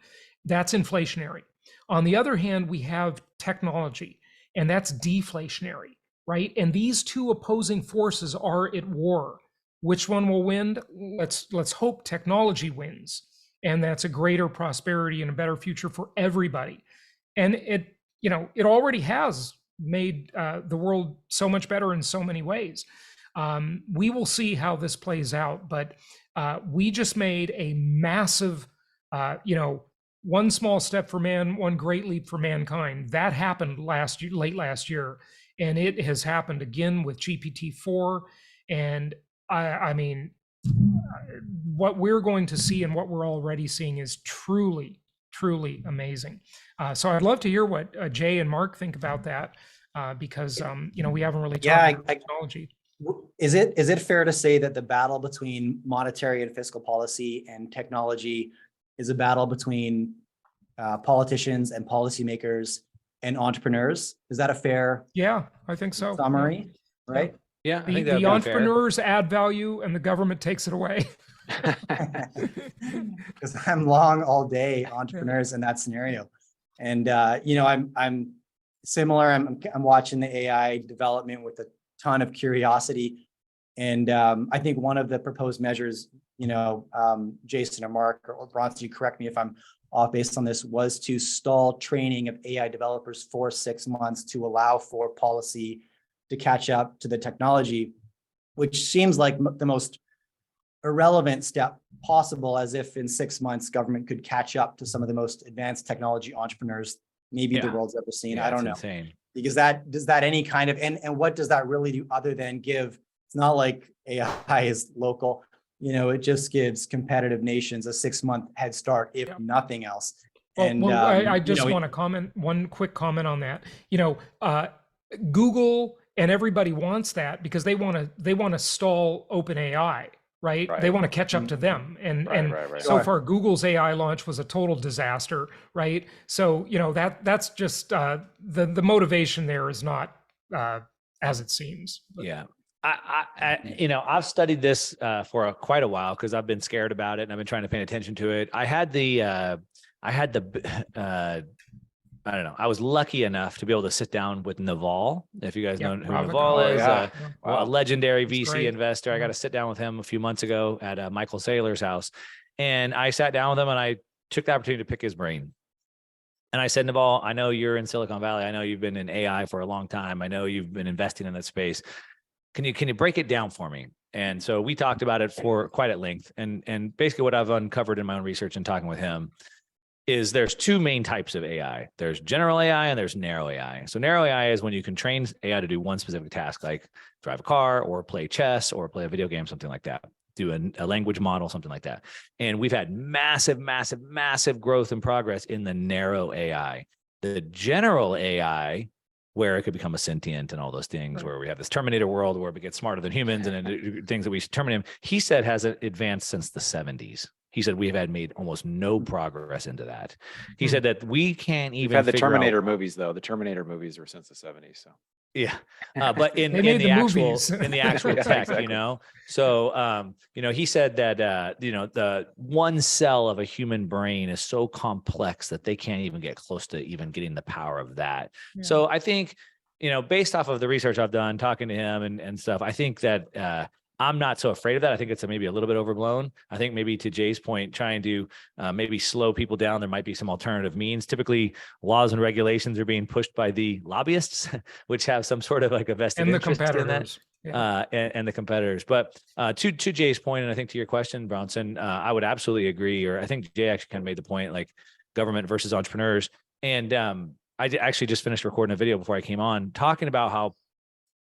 That's inflationary. On the other hand, we have technology, and that's deflationary, right? And these two opposing forces are at war. Which one will win? Let's hope technology wins, and that's a greater prosperity and a better future for everybody. And it already has made the world so much better in so many ways. We will see how this plays out, but we just made a massive, one small step for man, one great leap for mankind. That happened last year, late last year, and it has happened again with GPT-4. And I mean, what we're going to see and what we're already seeing is truly, truly amazing. So I'd love to hear what Jay and Mark think about that, because we haven't really talked about technology. Is it fair to say that the battle between monetary and fiscal policy and technology is a battle between politicians and policymakers and entrepreneurs? Is that a fair I think so. summary? Yeah. Right? Yeah, I think the entrepreneurs add value and the government takes it away. Because I'm long all day entrepreneurs in that scenario. And I'm similar. I'm watching the AI development with a ton of curiosity. And I think one of the proposed measures, Jason or Mark or Bronson, you correct me if I'm off based on this, was to stall training of AI developers for 6 months to allow for policy to catch up to the technology, which seems like the most irrelevant step possible, as if in 6 months government could catch up to some of the most advanced technology entrepreneurs maybe the world's ever seen. I don't know. Insane. Because does that any kind of, and what does that really do other than give, it's not like AI is local, it just gives competitive nations a 6-month head start, if nothing else. I just want to comment, one quick comment on that. Google and everybody wants that because they want to stall OpenAI. Right? They want to catch up to them. And so far, Google's AI launch was a total disaster, right? So, that's just the motivation there is not as it seems. But. Yeah. I've studied this for quite a while because I've been scared about it and I've been trying to pay attention to it. I was lucky enough to be able to sit down with Naval. If you guys know who Naval is, a legendary VC investor. I got to sit down with him a few months ago at Michael Saylor's house. And I sat down with him and I took the opportunity to pick his brain. And I said, Naval, I know you're in Silicon Valley. I know you've been in AI for a long time. I know you've been investing in that space. Can you break it down for me? And so we talked about it for quite at length. And basically what I've uncovered in my own research and talking with him is there's two main types of AI. There's general AI and there's narrow AI. So narrow AI is when you can train AI to do one specific task, like drive a car or play chess or play a video game, something like that, do a language model, something like that. And we've had massive, massive, massive growth and progress in the narrow AI. The general AI, where it could become a sentient and all those things, where we have this Terminator world where we get smarter than humans and things that we terminate him, he said has advanced since the 70s. He said we have made almost no progress into that. He said that we can't even. We've had the Terminator movies, though. The Terminator movies were since the 70s. So yeah, but in the actual tech, exactly. So he said that the one cell of a human brain is so complex that they can't even get close to even getting the power of that. Yeah. So I think based off of the research I've done, talking to him and stuff, I think that. I'm not so afraid of that. I think it's maybe a little bit overblown. I think maybe to Jay's point, trying to maybe slow people down, there might be some alternative means. Typically, laws and regulations are being pushed by the lobbyists, which have some sort of like a vested interest in that. And the competitors. But to Jay's point, and I think to your question, Bronson, I would absolutely agree. Or I think Jay actually kind of made the point, like government versus entrepreneurs. And I actually just finished recording a video before I came on, talking about how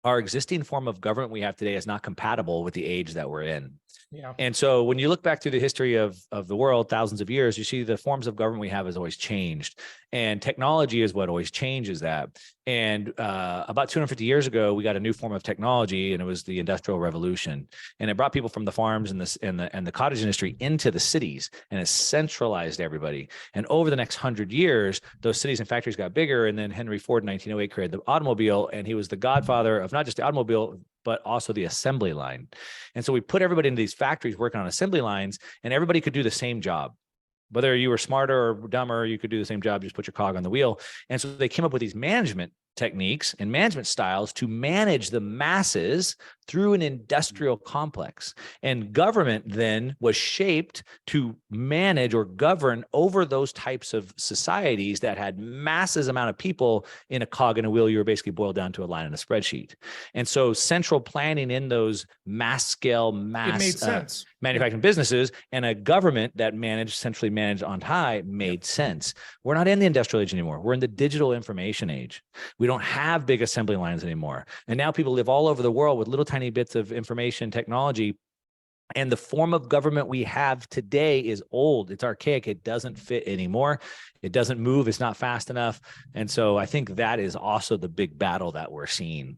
our existing form of government we have today is not compatible with the age that we're in. Yeah. And so when you look back through the history of the world, thousands of years, you see the forms of government we have has always changed. And technology is what always changes that. And about 250 years ago, we got a new form of technology, and it was the Industrial Revolution. And it brought people from the farms and the cottage industry into the cities, and it centralized everybody. And over the next 100 years, those cities and factories got bigger. And then Henry Ford in 1908 created the automobile, and he was the godfather of not just the automobile, but also the assembly line. And so we put everybody in these factories working on assembly lines, and everybody could do the same job. Whether you were smarter or dumber, you could do the same job, just put your cog on the wheel. And so they came up with these management techniques and management styles to manage the masses through an industrial complex. And government then was shaped to manage or govern over those types of societies that had masses amount of people in a cog in a wheel. You were basically boiled down to a line in a spreadsheet. And so central planning in those mass scale, It made sense. manufacturing businesses and a government that centrally managed on high made sense. We're not in the industrial age anymore. We're in the digital information age. We don't have big assembly lines anymore. And now people live all over the world with little tiny bits of information technology. And the form of government we have today is old. It's archaic. It doesn't fit anymore. It doesn't move. It's not fast enough. And so I think that is also the big battle that we're seeing.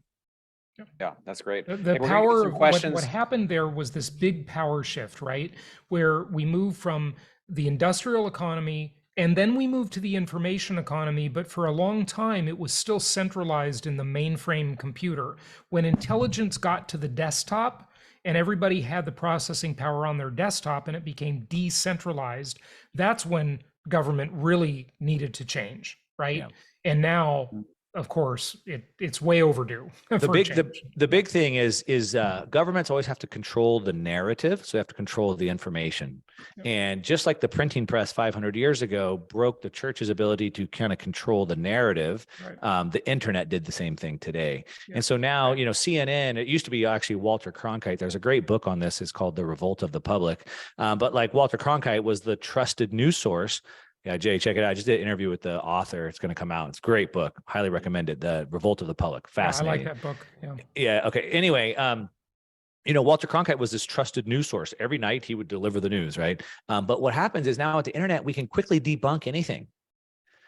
Yeah, that's great. The Hey, we're gonna get power some of questions. what happened there was this big power shift, right? Where we moved from the industrial economy and then we moved to the information economy, but for a long time, it was still centralized in the mainframe computer. When intelligence got to the desktop and everybody had the processing power on their desktop and it became decentralized, that's when government really needed to change, right? Yeah. And now, of course, it's way overdue. The big thing is governments always have to control the narrative, so they have to control the information. And just like the printing press 500 years ago broke the church's ability to kind of control the narrative, right. The internet did the same thing today. Yeah. And so now, you know, CNN, it used to be actually Walter Cronkite. There's a great book on this. It's called The Revolt of the Public. But like Walter Cronkite was the trusted news source. Yeah, Jay, check it out. I just did an interview with the author. It's going to come out. It's a great book. Highly recommend it. The Revolt of the Public. Fascinating. Yeah, I like that book. Yeah. Yeah. Okay. Anyway, you know, Walter Cronkite was this trusted news source. Every night he would deliver the news, right? But what happens is now at the internet, we can quickly debunk anything.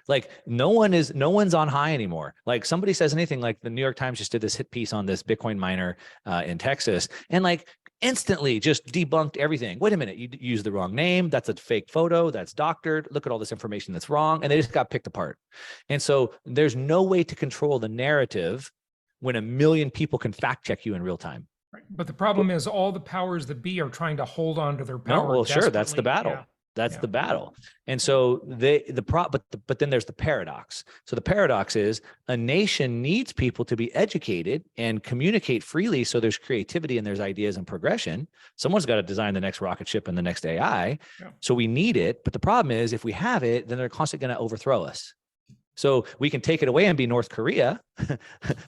Like no one's on high anymore. Like somebody says anything, like the New York Times just did this hit piece on this Bitcoin miner in Texas, and like instantly just debunked everything. Wait a minute, you used the wrong name. That's a fake photo. That's doctored. Look at all this information that's wrong. And they just got picked apart. And so there's no way to control the narrative when 1 million people can fact check you in real time. Right. But the problem is all the powers that be are trying to hold on to their power. No, well, sure, that's the battle. Yeah. That's the battle. And so but then there's the paradox. So the paradox is a nation needs people to be educated and communicate freely. So there's creativity and there's ideas and progression. Someone's got to design the next rocket ship and the next AI. Yeah. So we need it. But the problem is if we have it, then they're constantly going to overthrow us. So we can take it away and be North Korea,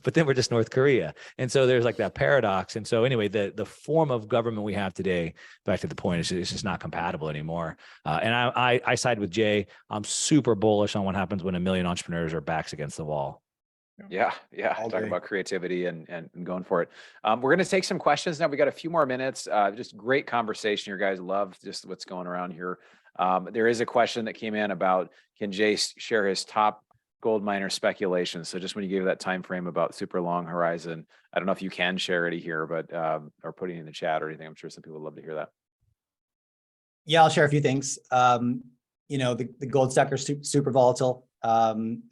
but then we're just North Korea. And so there's like that paradox. And so anyway, the form of government we have today, back to the point, is it's just not compatible anymore. And I side with Jay. I'm super bullish on what happens when 1 million entrepreneurs are backs against the wall. Yeah. Talking about creativity and going for it. We're going to take some questions now. We got a few more minutes. Just great conversation. Your guys love just what's going around here. There is a question that came in about, can Jay share his top gold miner speculation? So just when you gave that time frame about super long horizon, I don't know if you can share it here, but or putting it in the chat or anything. I'm sure some people would love to hear that. Yeah, I'll share a few things. You know, the gold sector is super volatile.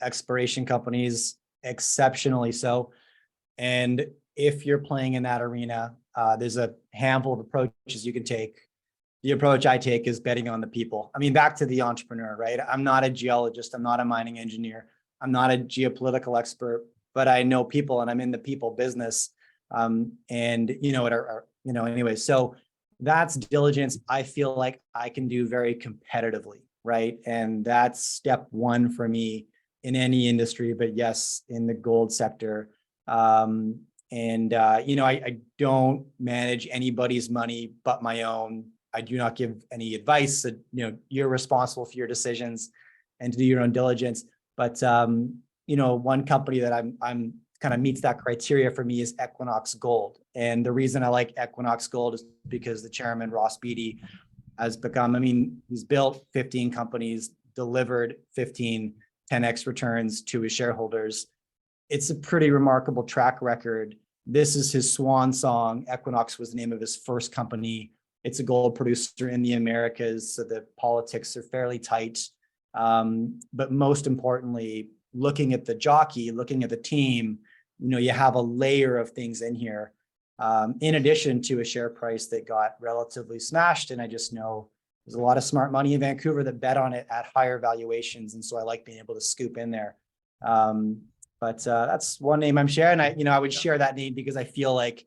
Exploration companies exceptionally so. And if you're playing in that arena, there's a handful of approaches you can take. The approach I take is betting on the people. I mean, back to the entrepreneur, right? I'm not a geologist. I'm not a mining engineer. I'm not a geopolitical expert, but I know people and I'm in the people business. And you know, anyway, so that's diligence. I feel like I can do very competitively, right? And that's step one for me in any industry, but yes, in the gold sector. You know, I don't manage anybody's money but my own. I do not give any advice. You know, you're responsible for your decisions and to do your own diligence. But you know, one company that I'm kind of meets that criteria for me is Equinox Gold. And the reason I like Equinox Gold is because the chairman, Ross Beatty, has become, I mean, he's built 15 companies, delivered 15 10x returns to his shareholders. It's a pretty remarkable track record. This is his swan song. Equinox was the name of his first company. It's a gold producer in the Americas, so the politics are fairly tight. But most importantly, looking at the jockey, looking at the team, you know, you have a layer of things in here, in addition to a share price that got relatively smashed. And I just know there's a lot of smart money in Vancouver that bet on it at higher valuations. And so I like being able to scoop in there. But that's one name I'm sharing. I would share that name because I feel like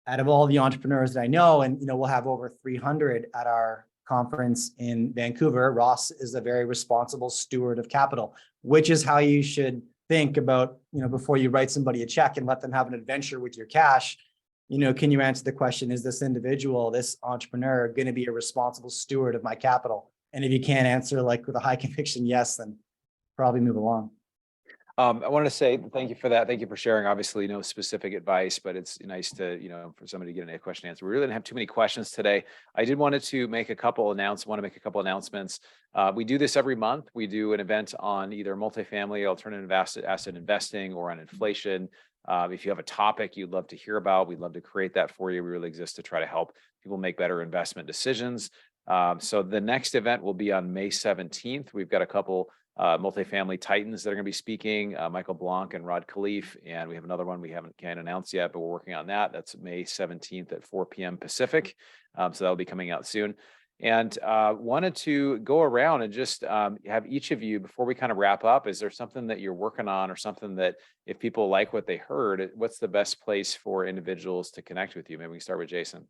out of all the entrepreneurs that I know, and we'll have over 300 at our conference in Vancouver, Ross is a very responsible steward of capital, which is how you should think about, before you write somebody a check and let them have an adventure with your cash. Can you answer the question, is this individual, this entrepreneur, going to be a responsible steward of my capital? And if you can't answer like with a high conviction yes, then probably move along. I want to say thank you for that. Thank you for sharing. Obviously, no specific advice, but it's nice to, for somebody to get a question answered. We really didn't have too many questions today. I did want to make a couple announcements. We do this every month. We do an event on either multifamily, alternative asset investing, or on inflation. If you have a topic you'd love to hear about, we'd love to create that for you. We really exist to try to help people make better investment decisions. So the next event will be on May 17th. We've got a couple multifamily titans that are going to be speaking, Michael Blanc and Rod Khalif, and we have another one we can't announce yet, but we're working on that. That's May 17th at 4 p.m. Pacific. So that'll be coming out soon. And wanted to go around and just have each of you, before we kind of wrap up, is there something that you're working on or something that if people like what they heard, what's the best place for individuals to connect with you? Maybe we can start with Jason.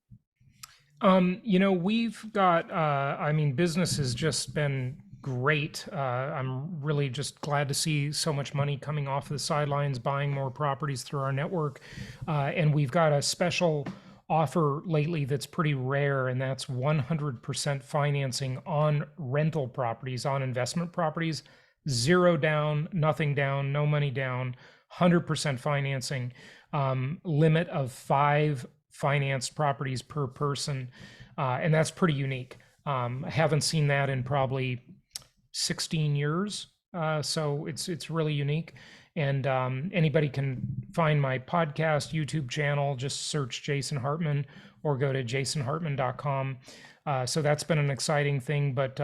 We've got, business has just been great. I'm really just glad to see so much money coming off the sidelines, buying more properties through our network. And we've got a special offer lately that's pretty rare, and that's 100% financing on rental properties, on investment properties, 0 down, nothing down, no money down, 100% financing, limit of 5 financed properties per person. And that's pretty unique. I haven't seen that in probably 16 years. So it's really unique. And anybody can find my podcast, YouTube channel, just search Jason Hartman or go to jasonhartman.com. So that's been an exciting thing. But,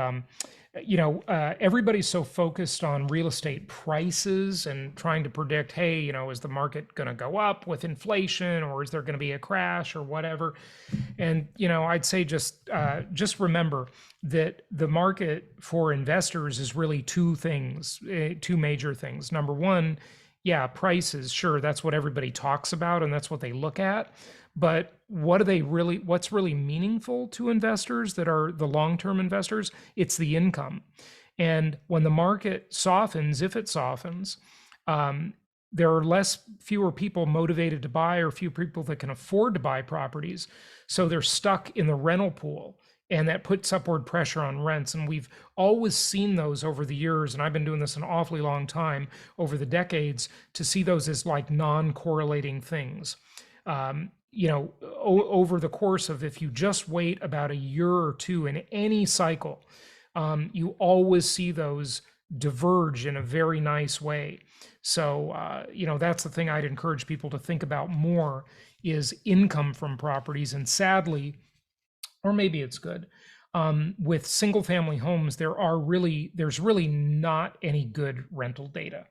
everybody's so focused on real estate prices and trying to predict, hey, is the market going to go up with inflation, or is there going to be a crash or whatever? And, I'd say just remember that the market for investors is really 2 major things. Number one, prices, sure, that's what everybody talks about and that's what they look at. But what's really meaningful to investors that are the long-term investors? It's the income. And when the market softens, if it softens, there are fewer people motivated to buy, or few people that can afford to buy properties. So they're stuck in the rental pool, and that puts upward pressure on rents. And we've always seen those over the years. And I've been doing this an awfully long time, over the decades, to see those as like non-correlating things. Over the course of, if you just wait about a year or 2 in any cycle, you always see those diverge in a very nice way. So, that's the thing I'd encourage people to think about more, is income from properties. And sadly, or maybe it's good, with single family homes, there's really not any good rental data.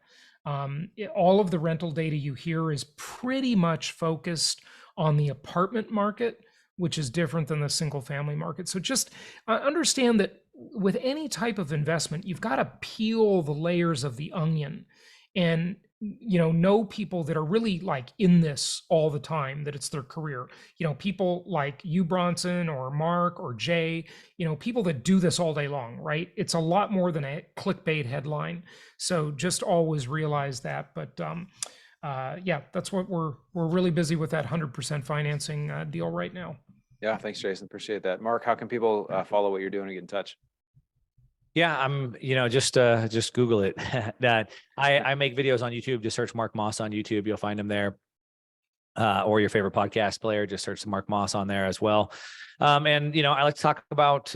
All of the rental data you hear is pretty much focused on the apartment market, which is different than the single family market. So just understand that with any type of investment, you've got to peel the layers of the onion and know people that are really like in this all the time, that it's their career. People like you, Bronson, or Mark, or Jay, people that do this all day long, right? It's a lot more than a clickbait headline. So just always realize that. But that's what we're really busy with, that 100% financing deal right now. Yeah, thanks, Jason. Appreciate that. Mark, how can people follow what you're doing and get in touch? Yeah, I'm, just Google it. That I make videos on YouTube. Just search Mark Moss on YouTube. You'll find him there. Or your favorite podcast player, just search Mark Moss on there as well. And, I like to talk about,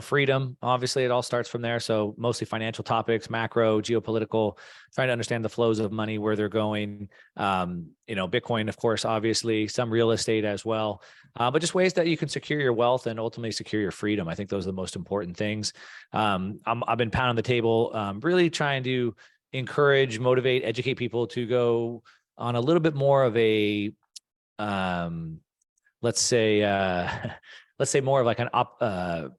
freedom. Obviously, it all starts from there. So mostly financial topics, macro, geopolitical, trying to understand the flows of money, where they're going. Bitcoin, of course, obviously, some real estate as well. But just ways that you can secure your wealth and ultimately secure your freedom. I think those are the most important things. I've been pounding the table, really trying to encourage, motivate, educate people to go on a little bit more of a, let's say more of like an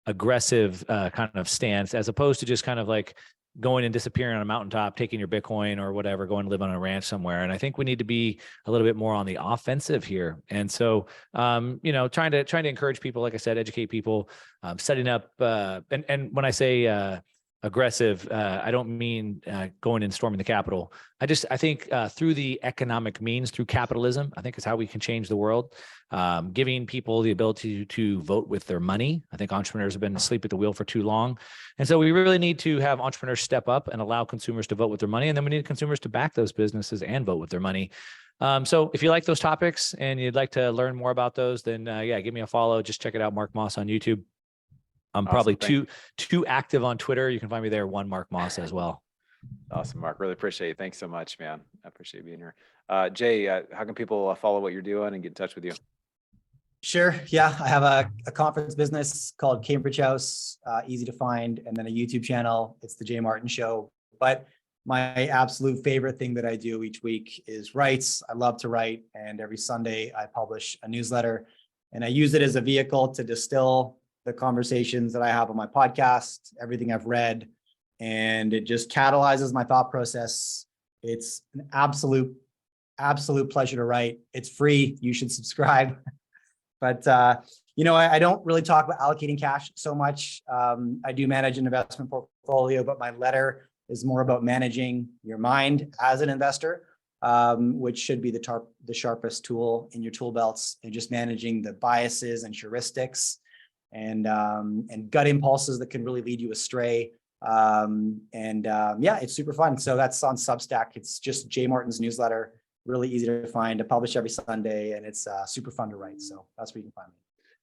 aggressive kind of stance, as opposed to just kind of like going and disappearing on a mountaintop, taking your Bitcoin or whatever, going to live on a ranch somewhere. And I think we need to be a little bit more on the offensive here. And so, you know, trying to encourage people, like I said, educate people, setting up, and when I say, aggressive, I don't mean going and storming the Capitol. I think through the economic means, through capitalism, I think is how we can change the world. Giving people the ability to vote with their money. I think entrepreneurs have been asleep at the wheel for too long. And so we really need to have entrepreneurs step up and allow consumers to vote with their money. And then we need consumers to back those businesses and vote with their money. So if you like those topics and you'd like to learn more about those, then yeah, give me a follow. Just check it out, Mark Moss on YouTube. I'm probably too active on Twitter. You can find me there, one Mark Moss as well. Awesome, Mark. Really appreciate it. Thanks so much, man. I appreciate being here. Jay, how can people follow what you're doing and get in touch with you? Sure. Yeah, I have a conference business called Cambridge House, easy to find, and then a YouTube channel. It's the Jay Martin Show. But my absolute favorite thing that I do each week is writes. I love to write, and every Sunday I publish a newsletter, and I use it as a vehicle to distill the conversations that I have on my podcast, everything I've read, and it just catalyzes my thought process. It's an absolute pleasure to write. It's free. You should subscribe. But, you know, I don't really talk about allocating cash so much. I do manage an investment portfolio, but my letter is more about managing your mind as an investor, which should be the sharpest tool in your tool belts, and just managing the biases and heuristics and gut impulses that can really lead you astray. Yeah, it's super fun. So that's on Substack. It's just Jay Martin's newsletter. Really easy to find. I publish every Sunday, and it's super fun to write. So that's where you can find me.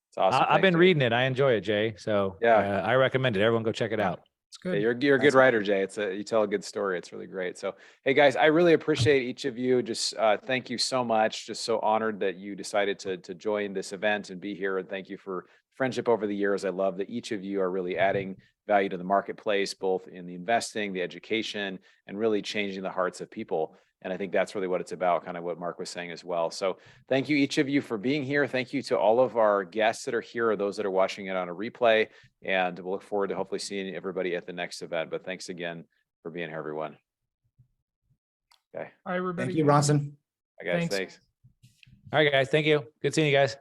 It's awesome. I've been reading it. I enjoy it, Jay. So yeah, I recommend it. Everyone go check it out. It's good. Yeah, you're a good writer, Jay. You tell a good story. It's really great. So, hey guys, I really appreciate each of you. Just thank you so much. Just so honored that you decided to join this event and be here. And thank you for friendship over the years. I love that each of you are really adding value to the marketplace, both in the investing, the education, and really changing the hearts of people. And I think that's really what it's about, kind of what Mark was saying as well. So thank you, each of you, for being here. Thank you to all of our guests that are here, or those that are watching it on a replay. And we'll look forward to hopefully seeing everybody at the next event. But thanks again for being here, everyone. Okay. Hi, everybody. Thank you, Bronson. Hi, guys. Thanks. All right, guys. Thank you. Good seeing you guys.